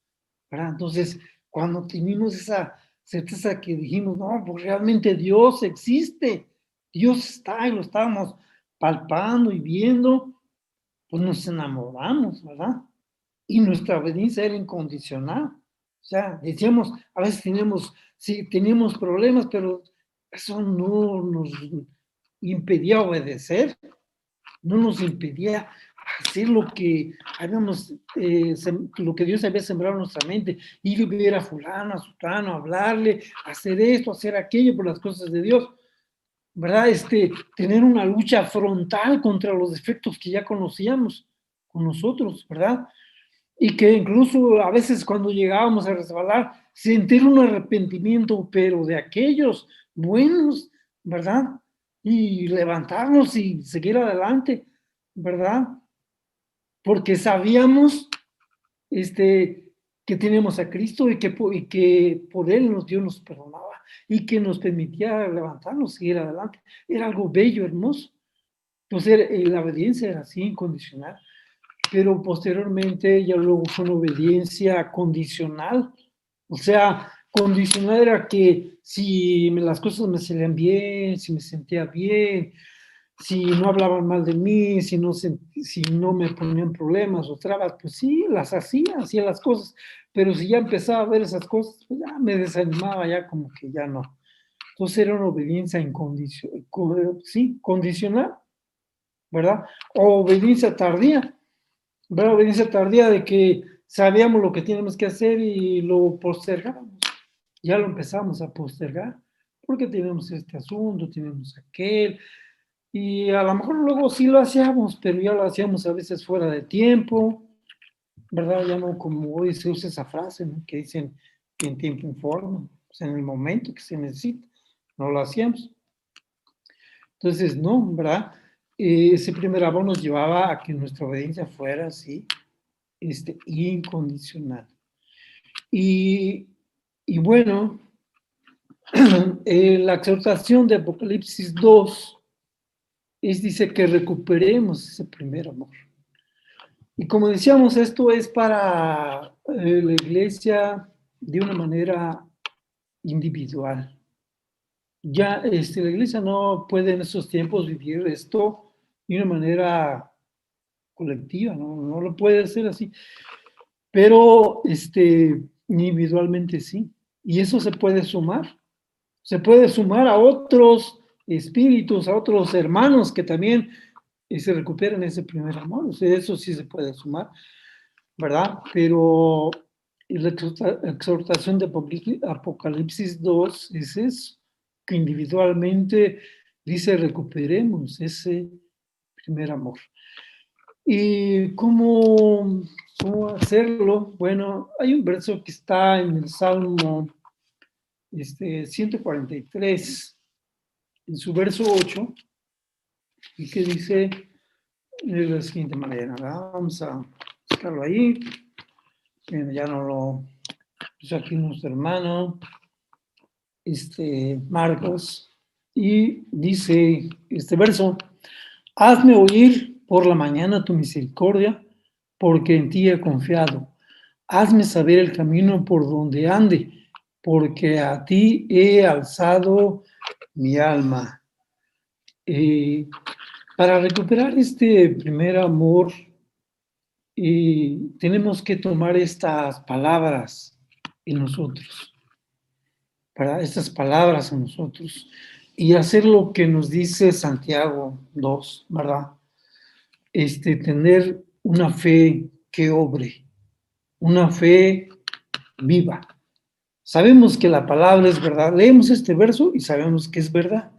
¿verdad? Entonces, cuando tuvimos esa certeza que dijimos, no, pues realmente Dios existe, Dios está y lo estábamos palpando y viendo, pues nos enamoramos, ¿verdad? Y nuestra obediencia era incondicional. O sea, decíamos, a veces sí, teníamos problemas, pero eso no nos impedía obedecer, no nos impedía hacer lo que habíamos, lo que Dios había sembrado en nuestra mente, ir y ver a fulano, a sutano, hablarle, hacer esto, hacer aquello por las cosas de Dios, ¿verdad? Tener una lucha frontal contra los defectos que ya conocíamos con nosotros, ¿verdad? Y que incluso a veces cuando llegábamos a resbalar, sentir un arrepentimiento, pero de aquellos buenos, ¿verdad? Y levantarnos y seguir adelante, ¿verdad? Porque sabíamos que teníamos a Cristo y que por Él Dios nos perdonaba y que nos permitía levantarnos y seguir adelante. Era algo bello, hermoso. Entonces la obediencia era así, incondicional, pero posteriormente ya luego fue una obediencia condicional. O sea, condicional era que si las cosas me salían bien, si me sentía bien, si no hablaban mal de mí, si no me ponían problemas o trabas, pues sí, hacía las cosas, pero si ya empezaba a ver esas cosas, pues ya me desanimaba, ya como que ya no. Entonces era una obediencia sí, condicional, ¿verdad? O obediencia tardía, ¿verdad? Obediencia tardía de que sabíamos lo que teníamos que hacer y lo postergábamos. Ya lo empezamos a postergar, porque tenemos este asunto, tenemos aquel, y a lo mejor luego sí lo hacíamos, pero ya lo hacíamos a veces fuera de tiempo, ¿verdad? Ya no como hoy se usa esa frase, ¿no? Que dicen que en tiempo y forma, pues en el momento que se necesita, no lo hacíamos. Entonces, no, ¿verdad? Ese primer amor nos llevaba a que nuestra obediencia fuera así, incondicional. Y, y bueno, la exhortación de Apocalipsis 2 dice que recuperemos ese primer amor. Y como decíamos, esto es para la iglesia de una manera individual. Ya la iglesia no puede en estos tiempos vivir esto de una manera colectiva, no lo puede hacer así, pero individualmente sí. Y eso se puede sumar a otros espíritus, a otros hermanos que también se recuperen ese primer amor. O sea, eso sí se puede sumar, ¿verdad? Pero la exhortación de Apocalipsis 2 es eso, que individualmente dice recuperemos ese primer amor. ¿Y cómo hacerlo? Bueno, hay un verso que está en el Salmo 143, en su verso 8, y que dice de la siguiente manera, ¿verdad? Vamos a buscarlo ahí. Ya no lo puso aquí nuestro hermano, Marcos, y dice este verso: hazme oír por la mañana tu misericordia, porque en ti he confiado. Hazme saber el camino por donde ande, porque a ti he alzado mi alma. Para recuperar este primer amor, tenemos que tomar estas palabras en nosotros, para estas palabras en nosotros, y hacer lo que nos dice Santiago 2, ¿verdad? Tener una fe que obre, una fe viva. Sabemos que la palabra es verdad. Leemos este verso y sabemos que es verdad.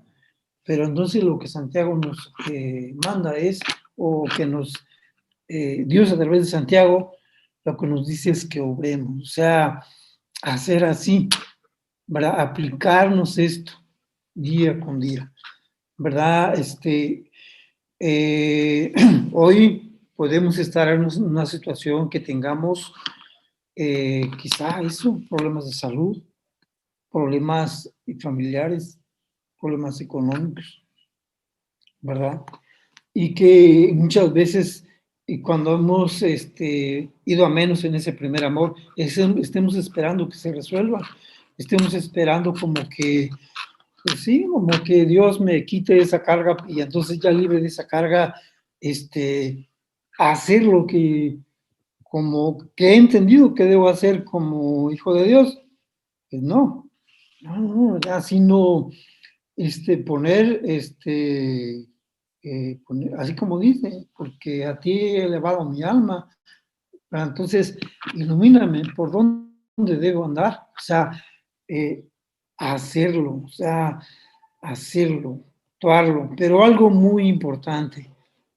Pero entonces lo que Santiago nos manda es, o que Dios a través de Santiago, lo que nos dice es que obremos. O sea, hacer así, ¿verdad? Aplicarnos esto día con día, ¿verdad? Hoy podemos estar en una situación que tengamos quizá eso, problemas de salud, problemas familiares, problemas económicos, ¿verdad? Y que muchas veces, y cuando hemos ido a menos en ese primer amor, estemos esperando que se resuelva, estemos esperando como que, pues sí, como que Dios me quite esa carga y entonces ya libre de esa carga, hacer lo que, como que he entendido que debo hacer como hijo de Dios. Pues no, no, así no, poner, así como dice, porque a ti he elevado mi alma. Entonces, ilumíname por dónde debo andar. O sea, eh, hacerlo, o sea, hacerlo, actuarlo. Pero algo muy importante,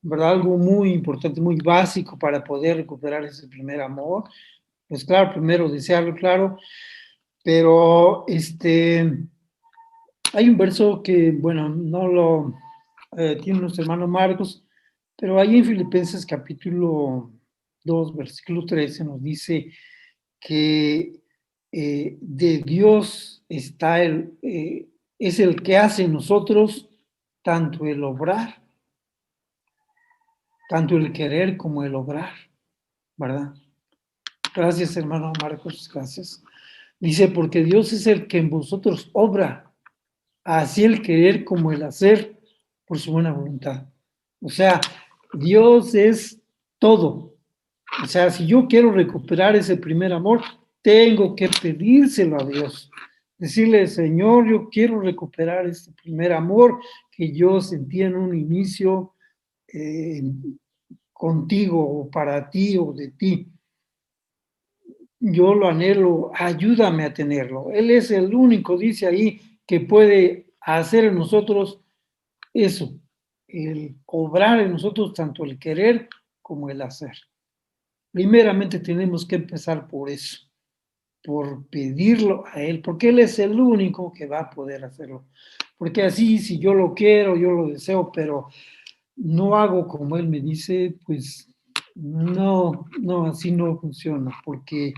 ¿verdad? Algo muy importante, muy básico para poder recuperar ese primer amor. Pues claro, primero desearlo, claro, pero hay un verso que, bueno, no lo tiene nuestro hermano Marcos, pero ahí en Filipenses capítulo 2 versículo 13 nos dice que de Dios está es el que hace en nosotros tanto el obrar, tanto el querer como el obrar, ¿verdad? Gracias, hermano Marcos, gracias. Dice, porque Dios es el que en vosotros obra, así el querer como el hacer por su buena voluntad. O sea, Dios es todo. O sea, si yo quiero recuperar ese primer amor, tengo que pedírselo a Dios. Decirle, Señor, yo quiero recuperar ese primer amor que yo sentí en un inicio contigo o para ti o de ti. Yo lo anhelo, ayúdame a tenerlo. Él es el único, dice ahí, que puede hacer en nosotros eso, el obrar en nosotros tanto el querer como el hacer. Primeramente tenemos que empezar por eso, por pedirlo a Él, porque Él es el único que va a poder hacerlo. Porque así, si yo lo quiero, yo lo deseo, pero no hago como Él me dice, pues no, no, así no funciona, porque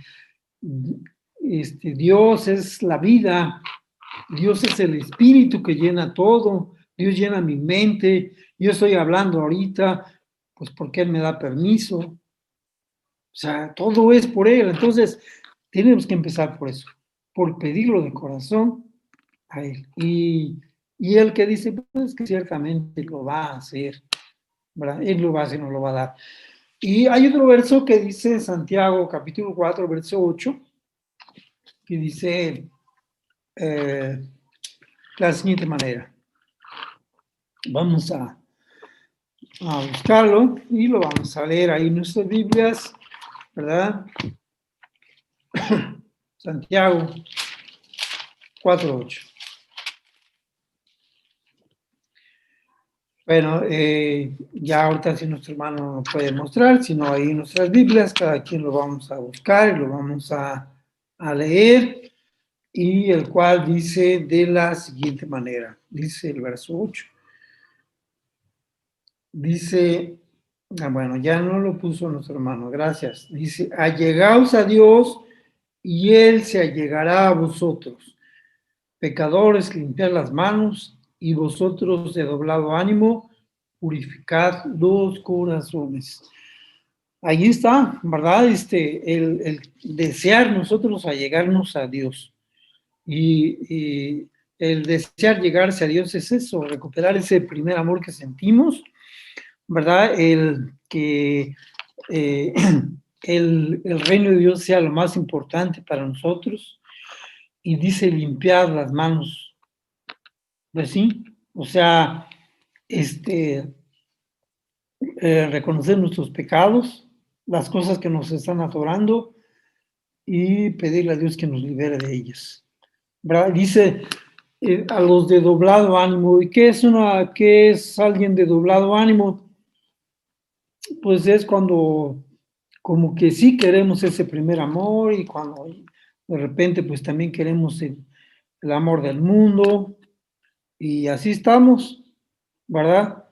Dios es la vida, Dios es el espíritu que llena todo, Dios llena mi mente, yo estoy hablando ahorita, pues porque Él me da permiso, o sea, todo es por Él, entonces tenemos que empezar por eso, por pedirlo de corazón a Él. Y Él que dice, pues que ciertamente lo va a hacer, ¿verdad? Él lo va a hacer, nos lo va a dar. Y hay otro verso que dice Santiago, capítulo 4, verso 8, que dice la siguiente manera. Vamos a buscarlo y lo vamos a leer ahí en nuestras Biblias, ¿verdad? Santiago 4:8. Bueno, ya ahorita si nuestro hermano no lo puede mostrar, sino ahí en nuestras Biblias, cada quien lo vamos a buscar y lo vamos a leer, y el cual dice de la siguiente manera, dice el verso 8. Dice, bueno, ya no lo puso nuestro hermano, gracias. Dice, allegaos a Dios y Él se allegará a vosotros. Pecadores, limpiad las manos y vosotros de doblado ánimo, purificad los corazones. Ahí está, ¿verdad? El desear nosotros allegarnos a Dios. Y el desear llegarse a Dios es eso, recuperar ese primer amor que sentimos, ¿verdad? El que eh, el reino de Dios sea lo más importante para nosotros. Y dice limpiar las manos, pues sí, o sea, reconocer nuestros pecados, las cosas que nos están atorando y pedirle a Dios que nos libere de ellas. ¿Verdad? Dice a los de doblado ánimo. ¿Y qué es alguien de doblado ánimo? Pues es cuando como que sí queremos ese primer amor y cuando de repente pues también queremos el amor del mundo y así estamos, ¿verdad?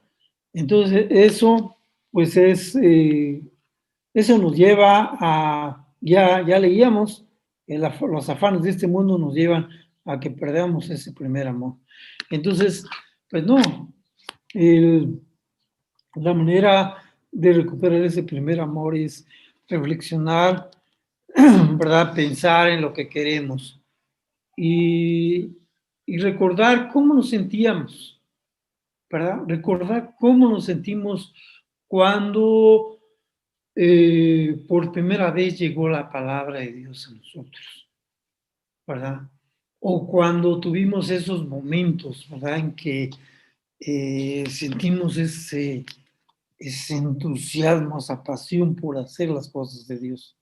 Entonces eso pues eso nos lleva ya leíamos, los afanes de este mundo nos llevan a que perdamos ese primer amor. Entonces, pues no, la manera de recuperar ese primer amor es reflexionar, ¿verdad? Pensar en lo que queremos y recordar cómo nos sentíamos, ¿verdad? Recordar cómo nos sentimos cuando por primera vez llegó la palabra de Dios a nosotros, ¿verdad? O cuando tuvimos esos momentos, ¿verdad? En que sentimos ese entusiasmo, esa pasión por hacer las cosas de Dios.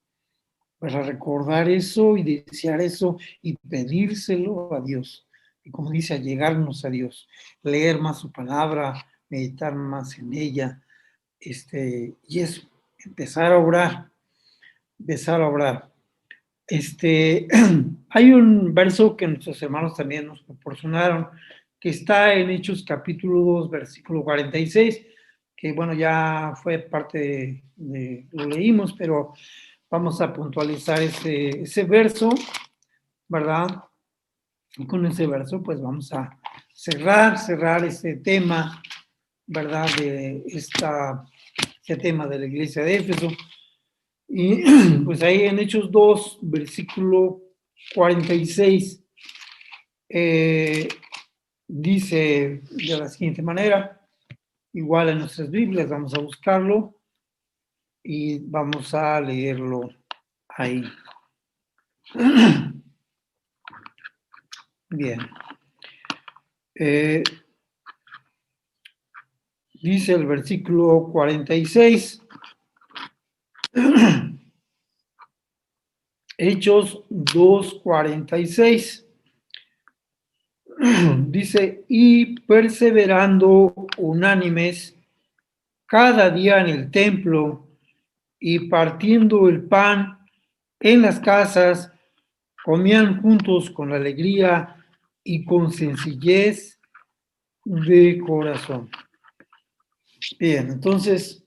Para recordar eso y desear eso y pedírselo a Dios. Y como dice, allegarnos a Dios, leer más su palabra, meditar más en ella, y eso, empezar a orar, empezar a orar. Hay un verso que nuestros hermanos también nos proporcionaron, que está en Hechos capítulo 2, versículo 46, que bueno, ya fue parte lo leímos, pero vamos a puntualizar ese verso, ¿verdad? Y con ese verso, pues vamos a cerrar este tema, ¿verdad? Este tema de la iglesia de Éfeso. Y pues ahí en Hechos 2, versículo 46, dice de la siguiente manera, igual en nuestras Biblias, vamos a buscarlo y vamos a leerlo ahí. Bien. Dice el versículo 46, Hechos 2:46, dice, y perseverando unánimes cada día en el templo y partiendo el pan en las casas, comían juntos con alegría y con sencillez de corazón. Bien, entonces,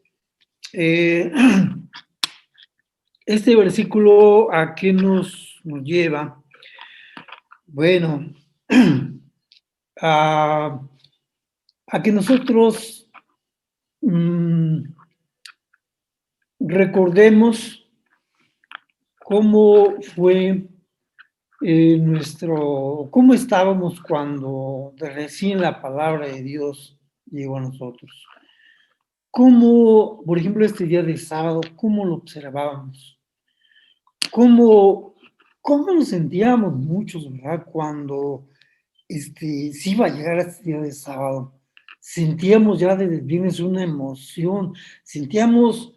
este versículo, ¿a qué nos lleva? Bueno, a que nosotros recordemos cómo fue cómo estábamos cuando recién la palabra de Dios llegó a nosotros. Cómo, por ejemplo, este día de sábado, cómo lo observábamos. Cómo nos sentíamos muchos, ¿verdad? Cuando se iba a llegar este día de sábado. Sentíamos ya desde el viernes una emoción, sentíamos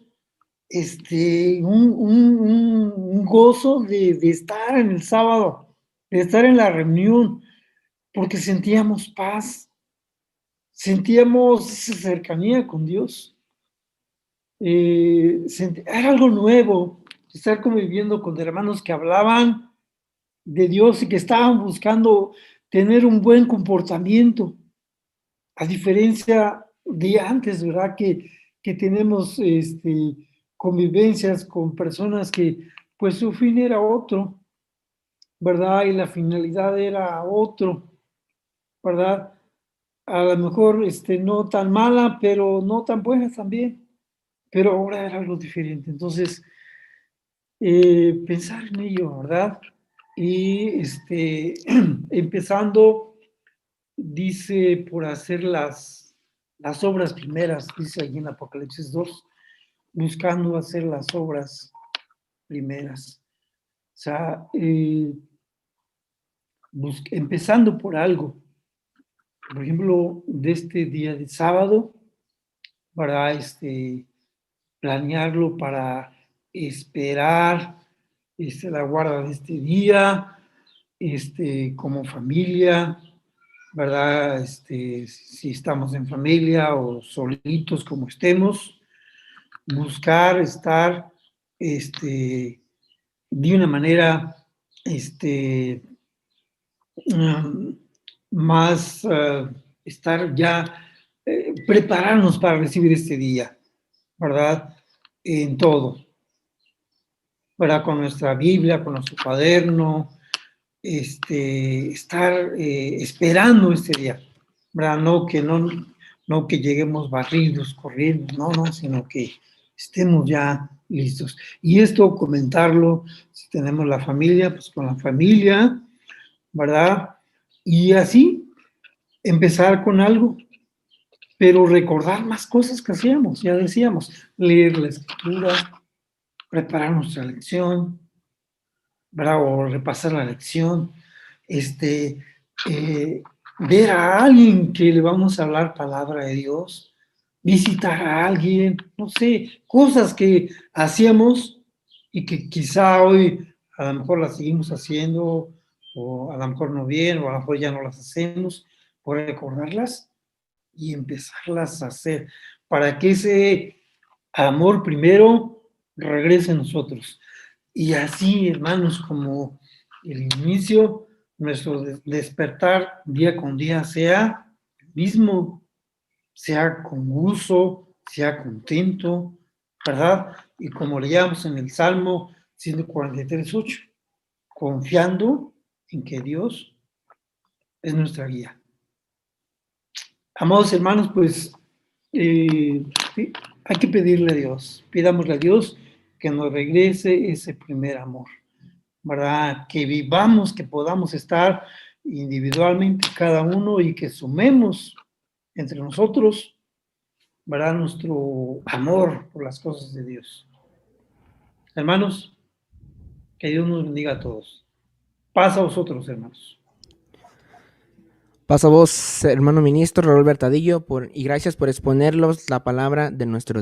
un gozo de estar en el sábado, de estar en la reunión, porque sentíamos paz, sentíamos esa cercanía con Dios. Era algo nuevo, estar conviviendo con hermanos que hablaban de Dios y que estaban buscando tener un buen comportamiento, a diferencia de antes, ¿verdad? Que tenemos convivencias con personas que pues su fin era otro, ¿verdad? Y la finalidad era otro, ¿verdad? A lo mejor no tan mala, pero no tan buena también, pero ahora era algo diferente. Entonces, pensar en ello, ¿verdad? Y empezando, dice, por hacer las obras primeras, dice allí en Apocalipsis 2, buscando hacer las obras primeras. O sea, empezando por algo. Por ejemplo, de este día de sábado, para planearlo, para esperar la guarda de este día, como familia, ¿verdad? Si estamos en familia o solitos como estemos, buscar estar de una manera más, estar ya, prepararnos para recibir este día, ¿verdad? En todo, ¿verdad? Con nuestra Biblia, con nuestro cuaderno, estar esperando este día, ¿verdad? No que lleguemos barridos, corriendo, no, sino que estemos ya listos. Y esto comentarlo, si tenemos la familia, pues con la familia, ¿verdad? Y así empezar con algo, pero recordar más cosas que hacíamos, ya decíamos, leer la escritura, preparar nuestra lección, ¿verdad? O repasar la lección, ver a alguien que le vamos a hablar palabra de Dios, visitar a alguien, no sé, cosas que hacíamos y que quizá hoy a lo mejor las seguimos haciendo, o a lo mejor no bien, o a lo mejor ya no las hacemos, por recordarlas y empezarlas a hacer, para que ese amor primero regrese a nosotros. Y así, hermanos, como el inicio, nuestro despertar día con día sea el mismo, sea con gozo, sea contento, ¿verdad? Y como leíamos en el Salmo 143:8, confiando en que Dios es nuestra guía. Amados hermanos, pues sí, hay que pedirle a Dios, pidámosle a Dios que nos regrese ese primer amor, ¿verdad? Que vivamos, que podamos estar individualmente cada uno y que sumemos entre nosotros, ¿verdad? Nuestro amor por las cosas de Dios. Hermanos, que Dios nos bendiga a todos. Paz a vosotros, hermanos. Paso a vos, hermano ministro Raúl Bertadillo, y gracias por exponerlos la palabra de nuestro Dios.